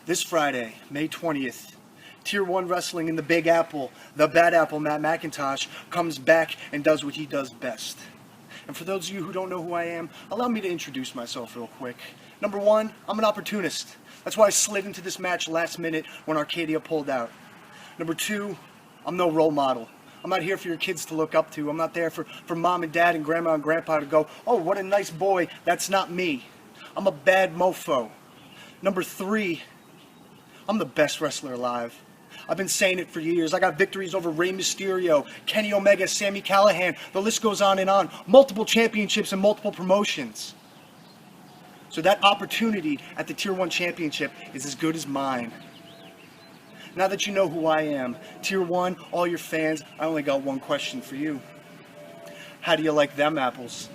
This Friday, May 20th, Tier 1 Wrestling in the Big Apple, the Bad Apple Matt Macintosh, comes back and does what he does best. And for those of you who don't know who I am, allow me to introduce myself real quick. Number one, I'm an opportunist. That's why I slid into this match last minute when Archadia pulled out. Number two, I'm no role model. I'm not here for your kids to look up to. I'm not there for mom and dad and grandma and grandpa to go, oh, what a nice boy. That's not me. I'm a bad mofo. Number three, I'm the best wrestler alive. I've been saying it for years. I got victories over Rey Mysterio, Kenny Omega, Sami Callihan. The list goes on and on. Multiple championships and multiple promotions. So that opportunity at the Tier 1 Championship is as good as mine. Now that you know who I am, Tier 1, all your fans, I only got one question for you. How do you like them apples?